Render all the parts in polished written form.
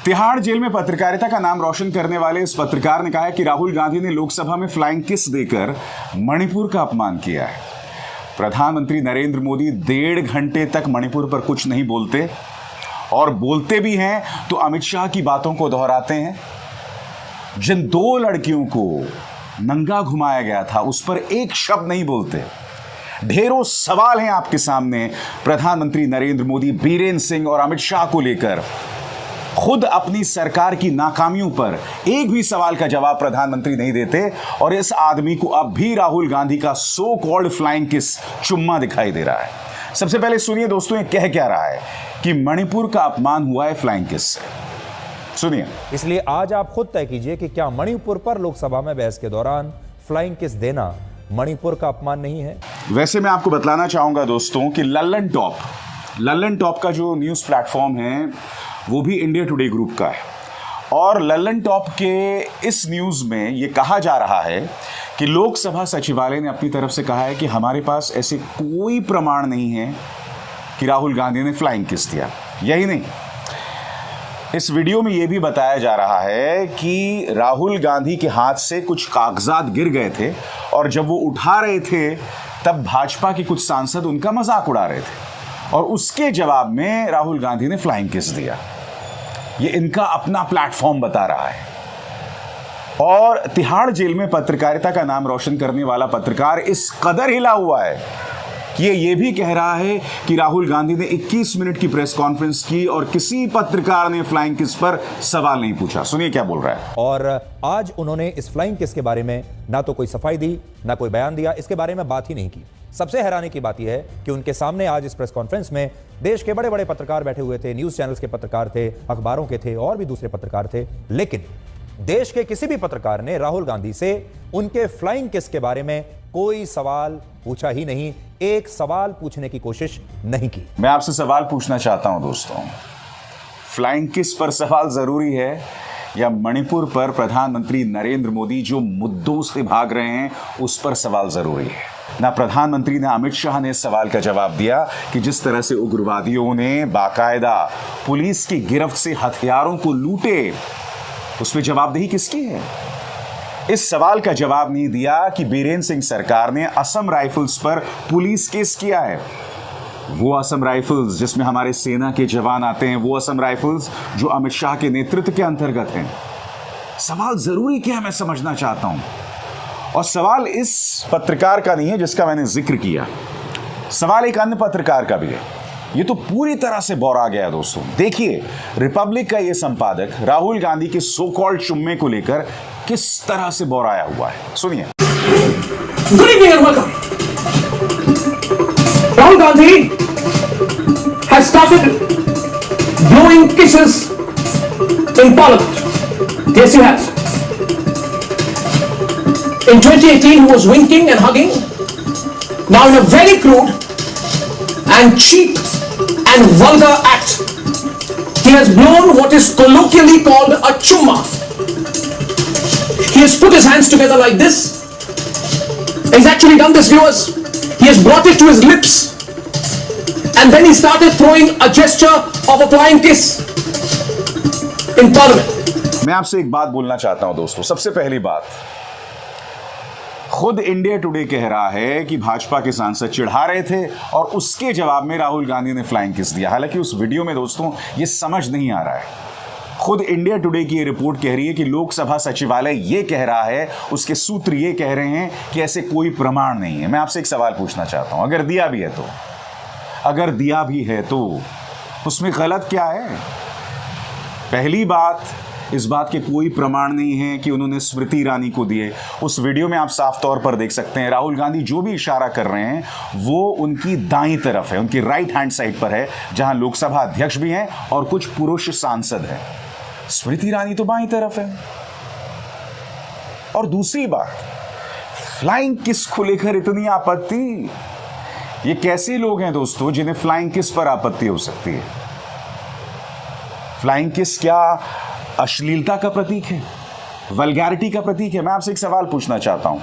Tihar jail में पत्रकारिता का नाम रोशन करने वाले इस पत्रकार ने कहा है कि राहुल गांधी ने लोकसभा में फ्लाइंग किस देकर मणिपुर का अपमान किया है। प्रधानमंत्री नरेंद्र मोदी 1.5 घंटे तक मणिपुर पर कुछ नहीं बोलते और बोलते भी हैं तो अमित शाह की बातों को दोहराते हैं। जिन 2 लड़कियों को नंगा घुमाया गया था उस पर एक शब्द नहीं बोलते। ढेरों सवाल हैं आपके सामने प्रधानमंत्री नरेंद्र मोदी, बीरेन सिंह और अमित शाह को लेकर। खुद अपनी सरकार की नाकामियों पर एक भी सवाल का जवाब प्रधानमंत्री नहीं देते और इस आदमी को अब भी राहुल गांधी का सो कॉल्ड फ्लाइंग किस चुम्मा दिखाई दे रहा है। सबसे पहले सुनिए दोस्तों, ये कह क्या रहा है कि मणिपुर का अपमान हुआ है फ्लाइंग किस से। सुनिए। इसलिए आज आप खुद तय कीजिए कि क्या मणिपुर पर लोकसभा में बहस के दौरान फ्लाइंग किस देना मणिपुर का अपमान नहीं है। वैसे मैं आपको बतलाना चाहूंगा दोस्तों कि लल्लन टॉप का जो न्यूज़ प्लेटफॉर्म है वो भी इंडिया टुडे ग्रुप का है और लल्लन टॉप के इस न्यूज़ में ये कहा जा रहा है कि लोकसभा सचिवालय ने अपनी तरफ से कहा है कि हमारे पास ऐसे कोई प्रमाण नहीं है कि राहुल गांधी ने फ्लाइंग किस दिया। यही नहीं, इस वीडियो में यह भी बताया जा रहा है कि राहुल गांधी के हाथ से कुछ कागजात गिर गए थे और जब वो उठा रहे थे तब भाजपा के कुछ सांसद उनका मजाक उड़ा रहे थे और उसके जवाब में राहुल गांधी ने फ्लाइंग किस दिया। ये इनका अपना प्लेटफॉर्म बता रहा है। और तिहाड़ जेल में पत्रकारिता का नाम रोशन करने वाला पत्रकार इस कदर हिला हुआ है कि ये भी कह रहा है कि राहुल गांधी ने 21 मिनट की प्रेस कॉन्फ्रेंस की और किसी पत्रकार ने फ्लाइंग किस पर सवाल नहीं पूछा। सुनिए क्या बोल रहा है। और आज उन्होंने इस फ्लाइंग किस के बारे में ना तो कोई सफाई दी, ना कोई बयान दिया, इसके बारे में बात ही नहीं की। सबसे हैरानी की बात यह है कि उनके सामने आज इस प्रेस कॉन्फ्रेंस में देश के बड़े बड़े पत्रकार बैठे हुए थे, न्यूज चैनल्स के पत्रकार थे, अखबारों के थे और भी दूसरे पत्रकार थे, लेकिन देश के किसी भी पत्रकार ने राहुल गांधी से उनके फ्लाइंग किस के बारे में कोई सवाल पूछा ही नहीं, एक सवाल पूछने की कोशिश नहीं की। मैं आपसे सवाल पूछना चाहता हूं दोस्तों, फ्लाइंग किस पर सवाल जरूरी है या मणिपुर पर प्रधानमंत्री नरेंद्र मोदी जो मुद्दों से भाग रहे हैं उस पर सवाल जरूरी है। ना प्रधानमंत्री ने अमित शाह ने इस सवाल का जवाब दिया कि जिस तरह से उग्रवादियों ने बाकायदा पुलिस की गिरफ्त से हथियारों को लूटे, उसमें जवाबदेही किसकी है। इस सवाल का जवाब नहीं दिया कि बीरेन सिंह सरकार ने असम राइफल्स पर पुलिस केस किया है। वो असम राइफल्स जिसमें हमारे सेना के जवान आते हैं, वो असम राइफल्स जो अमित शाह के नेतृत्व के अंतर्गत हैं। सवाल जरूरी क्या है मैं समझना चाहता हूं। और सवाल इस पत्रकार का नहीं है जिसका मैंने जिक्र किया, सवाल एक अन्य पत्रकार का भी है। ये तो पूरी तरह से बौरा गया है दोस्तों। देखिए रिपब्लिक का ये संपादक राहुल गांधी के सो कॉल्ड चुम्मे को लेकर किस तरह से बौराया हुआ है, सुनिए। Good evening and welcome. Rahul Gandhi has started blowing kisses in parliament. Yes, he has. In 2018, he was winking and hugging. Now, in a very crude and cheap and vulgar act, he has blown what is colloquially called a chumma. He has put his hands together like this. He's actually done this, viewers. He has brought it to his lips, and then he started throwing a gesture of a flying kiss in parliament. मैं आपसे एक बात बोलना चाहता हूं दोस्तों। सबसे पहली बात, खुद इंडिया टुडे कह रहा है कि भाजपा के सांसद चिढ़ा रहे थे और उसके जवाब में राहुल गांधी ने फ्लाइंग किस दिया। हालांकि उस वीडियो में दोस्तों ये समझ नहीं आ रहा है। खुद इंडिया टुडे की ये रिपोर्ट कह रही है कि लोकसभा सचिवालय ये कह रहा है, उसके सूत्र ये कह रहे हैं कि ऐसे कोई प्रमाण नहीं है। मैं आपसे एक सवाल पूछना चाहता हूं, अगर दिया भी है तो उसमें गलत क्या है। पहली बात, इस बात के कोई प्रमाण नहीं है कि उन्होंने स्मृति ईरानी को दिए। उस वीडियो में आप साफ तौर पर देख सकते हैं राहुल गांधी जो भी इशारा कर रहे हैं वो उनकी दाईं तरफ है, उनकी राइट हैंड साइड पर है, जहां लोकसभा अध्यक्ष भी हैं और कुछ पुरुष सांसद हैं। स्मृति ईरानी तो बाईं तरफ है। और दूसरी बात, फ्लाइंग किस को लेकर इतनी आपत्ति। ये कैसे लोग हैं दोस्तों जिन्हें फ्लाइंग किस पर आपत्ति हो सकती है। फ्लाइंग किस क्या अश्लीलता का प्रतीक है, वल्गैरिटी का प्रतीक है। मैं आपसे एक सवाल पूछना चाहता हूं,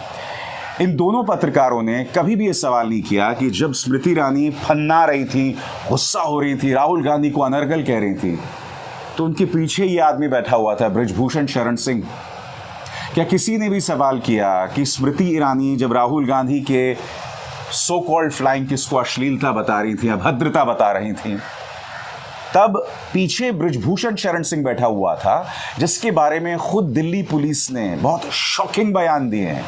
इन दोनों पत्रकारों ने कभी भी यह सवाल नहीं किया कि जब स्मृति ईरानी फन्ना रही थी, गुस्सा हो रही थी, राहुल गांधी को अनर्गल कह रही थी, तो उनके पीछे ये आदमी बैठा हुआ था, बृजभूषण शरण सिंह। क्या किसी ने भी सवाल किया कि स्मृति ईरानी जब राहुल गांधी के सो कॉल्ड फ्लाइंग किस को अश्लीलता बता रही थी, अभद्रता बता रही थी, तब पीछे बृजभूषण शरण सिंह बैठा हुआ था, जिसके बारे में खुद दिल्ली पुलिस ने बहुत शॉकिंग बयान दिए हैं।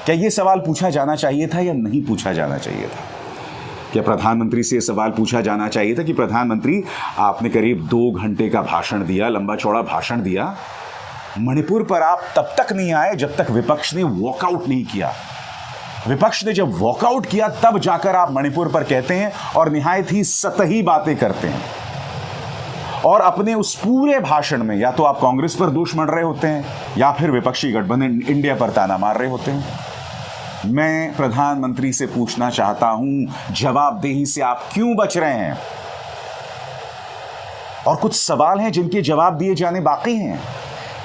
क्या यह सवाल पूछा जाना चाहिए था या नहीं पूछा जाना चाहिए था? क्या प्रधानमंत्री से यह सवाल पूछा जाना चाहिए था कि प्रधानमंत्री, आपने करीब 2 घंटे का भाषण दिया, लंबा चौड़ा भाषण दिया, मणिपुर पर आप तब तक नहीं आए जब तक विपक्ष ने वॉकआउट नहीं किया। विपक्ष ने जब वॉकआउट किया तब जाकर आप मणिपुर पर कहते हैं और निहायत ही सतही बातें करते हैं। और अपने उस पूरे भाषण में या तो आप कांग्रेस पर दोष मढ़ रहे होते हैं या फिर विपक्षी गठबंधन इंडिया पर ताना मार रहे होते हैं। मैं प्रधानमंत्री से पूछना चाहता हूं, जवाबदेही से आप क्यों बच रहे हैं? और कुछ सवाल हैं जिनके जवाब दिए जाने बाकी हैं।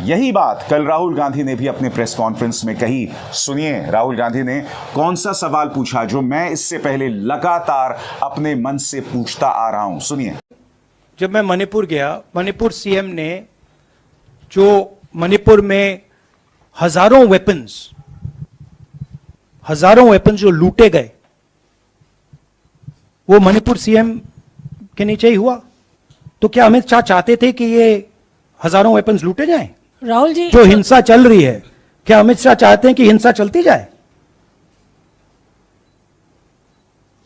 यही बात कल राहुल गांधी ने भी अपने प्रेस कॉन्फ्रेंस में कही। सुनिए राहुल गांधी ने कौन सा सवाल पूछा जो मैं इससे पहले लगातार अपने मन से पूछता आ रहा हूं। सुनिए। जब मैं मणिपुर गया, मणिपुर सीएम ने जो मणिपुर में हजारों वेपन्स जो लूटे गए, वो मणिपुर सीएम के नीचे ही हुआ। तो क्या अमित शाह चाहते थे कि ये हजारों वेपन्स लूटे जाएं? राहुल जी, जो हिंसा चल रही है, क्या अमित शाह चाहते हैं कि हिंसा चलती जाए?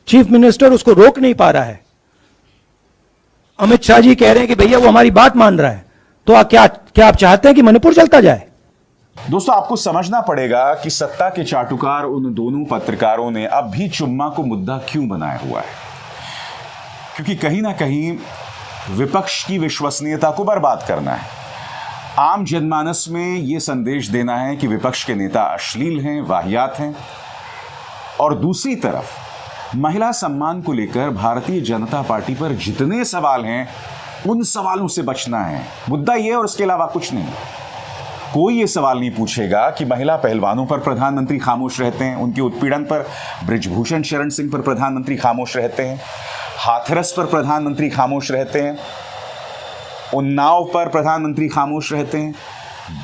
चीफ मिनिस्टर उसको रोक नहीं पा रहा है। अमित शाह जी कह रहे हैं कि भैया वो हमारी बात मान रहा है, तो क्या आप चाहते हैं कि मणिपुर चलता जाए? दोस्तों, आपको समझना पड़ेगा कि सत्ता के चाटुकार उन दोनों पत्रकारों ने अब भी चुम्मा को मुद्दा क्यों बनाया हुआ है, क्योंकि कहीं ना कहीं विपक्ष की विश्वसनीयता को बर्बाद करना है। आम जनमानस में यह संदेश देना है कि विपक्ष के नेता अश्लील हैं, वाहियात हैं। और दूसरी तरफ महिला सम्मान को लेकर भारतीय जनता पार्टी पर जितने सवाल हैं, उन सवालों से बचना है। मुद्दा यह और उसके अलावा कुछ नहीं। कोई ये सवाल नहीं पूछेगा कि महिला पहलवानों पर प्रधानमंत्री खामोश रहते हैं, उनके उत्पीड़न पर बृजभूषण शरण सिंह पर प्रधानमंत्री खामोश रहते हैं, हाथरस पर प्रधानमंत्री खामोश रहते हैं, उन्नाव पर प्रधानमंत्री खामोश रहते हैं।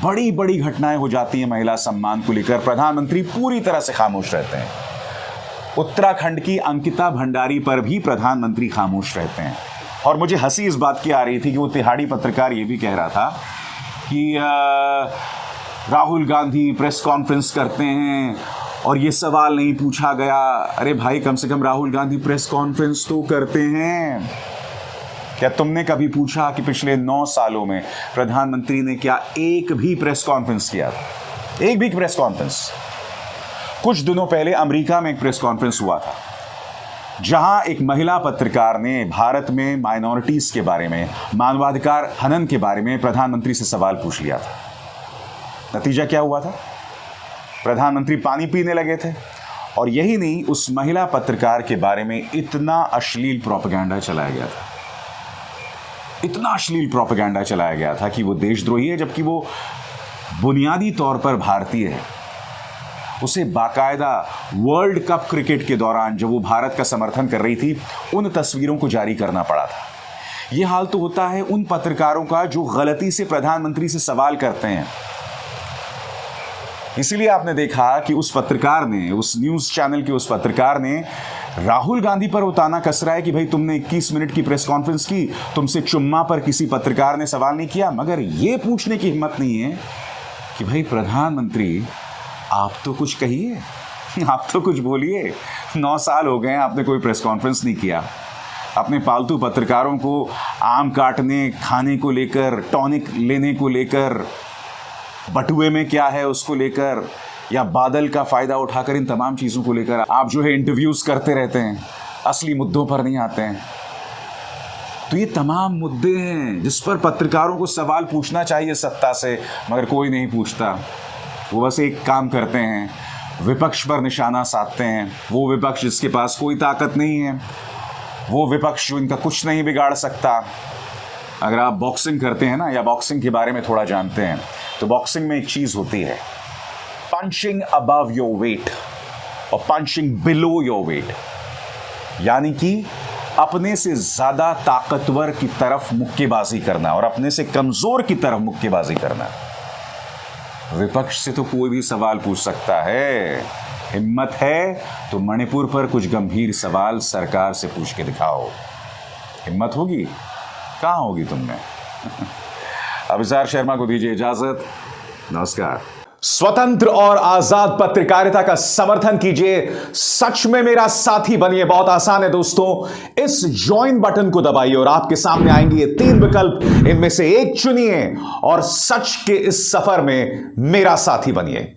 बड़ी बड़ी घटनाएं हो जाती हैं महिला सम्मान को लेकर, प्रधानमंत्री पूरी तरह से खामोश रहते हैं। उत्तराखंड की अंकिता भंडारी पर भी प्रधानमंत्री खामोश रहते हैं। और मुझे हंसी इस बात की आ रही थी कि वो तिहाड़ी पत्रकार ये भी कह रहा था कि राहुल गांधी प्रेस कॉन्फ्रेंस करते हैं और ये सवाल नहीं पूछा गया। अरे भाई, कम से कम राहुल गांधी प्रेस कॉन्फ्रेंस तो करते हैं। क्या तुमने कभी पूछा कि पिछले 9 सालों में प्रधानमंत्री ने क्या एक भी प्रेस कॉन्फ्रेंस किया था? एक भी प्रेस कॉन्फ्रेंस? कुछ दिनों पहले अमेरिका में एक प्रेस कॉन्फ्रेंस हुआ था, जहां एक महिला पत्रकार ने भारत में माइनॉरिटीज के बारे में, मानवाधिकार हनन के बारे में प्रधानमंत्री से सवाल पूछ लिया था। नतीजा क्या हुआ था? प्रधानमंत्री पानी पीने लगे थे। और यही नहीं, उस महिला पत्रकार के बारे में इतना अश्लील प्रोपेगेंडा चलाया गया था, इतना अश्लील प्रोपेगेंडा चलाया गया था कि वो देशद्रोही है, जबकि वो बुनियादी तौर पर भारतीय है। उसे बाकायदा वर्ल्ड कप क्रिकेट के दौरान जब वो भारत का समर्थन कर रही थी, उन तस्वीरों को जारी करना पड़ा था। यह हाल तो होता है उन पत्रकारों का जो गलती से प्रधानमंत्री से सवाल करते हैं। इसलिए आपने देखा कि उस पत्रकार ने, उस न्यूज चैनल के उस पत्रकार ने राहुल गांधी पर उताना कस रहा है कि भाई तुमने 21 मिनट की प्रेस कॉन्फ्रेंस की, तुमसे चुम्मा पर किसी पत्रकार ने सवाल नहीं किया, मगर यह पूछने की हिम्मत नहीं है कि भाई प्रधानमंत्री आप तो कुछ कहिए, आप तो कुछ बोलिए। 9 साल हो गए आपने कोई प्रेस कॉन्फ्रेंस नहीं किया। अपने पालतू पत्रकारों को आम काटने, खाने को लेकर, टॉनिक लेने को लेकर, बटुए में क्या है उसको लेकर, या बादल का फायदा उठाकर, इन तमाम चीज़ों को लेकर आप जो है इंटरव्यूज़ करते रहते हैं, असली मुद्दों पर नहीं आते हैं। तो ये तमाम मुद्दे हैं जिस पर पत्रकारों को सवाल पूछना चाहिए सत्ता से, मगर कोई नहीं पूछता। वो बस एक काम करते हैं, विपक्ष पर निशाना साधते हैं। वो विपक्ष जिसके पास कोई ताकत नहीं है, वो विपक्ष जो इनका कुछ नहीं बिगाड़ सकता। अगर आप बॉक्सिंग करते हैं ना, या बॉक्सिंग के बारे में थोड़ा जानते हैं, तो बॉक्सिंग में एक चीज़ होती है, पंचिंग अबव योर वेट और पंचिंग बिलो योर वेट। यानी कि अपने से ज्यादा ताकतवर की तरफ मुक्केबाजी करना और अपने से कमजोर की तरफ मुक्केबाजी करना। विपक्ष से तो कोई भी सवाल पूछ सकता है, हिम्मत है तो मणिपुर पर कुछ गंभीर सवाल सरकार से पूछ के दिखाओ। हिम्मत होगी? कहां होगी तुमने? अभिसार शर्मा को दीजिए इजाजत। नमस्कार। स्वतंत्र और आजाद पत्रकारिता का समर्थन कीजिए, सच में मेरा साथी बनिए। बहुत आसान है दोस्तों, इस ज्वाइन बटन को दबाइए और आपके सामने आएंगे ये 3 विकल्प, इनमें से एक चुनिए और सच के इस सफर में मेरा साथी बनिए।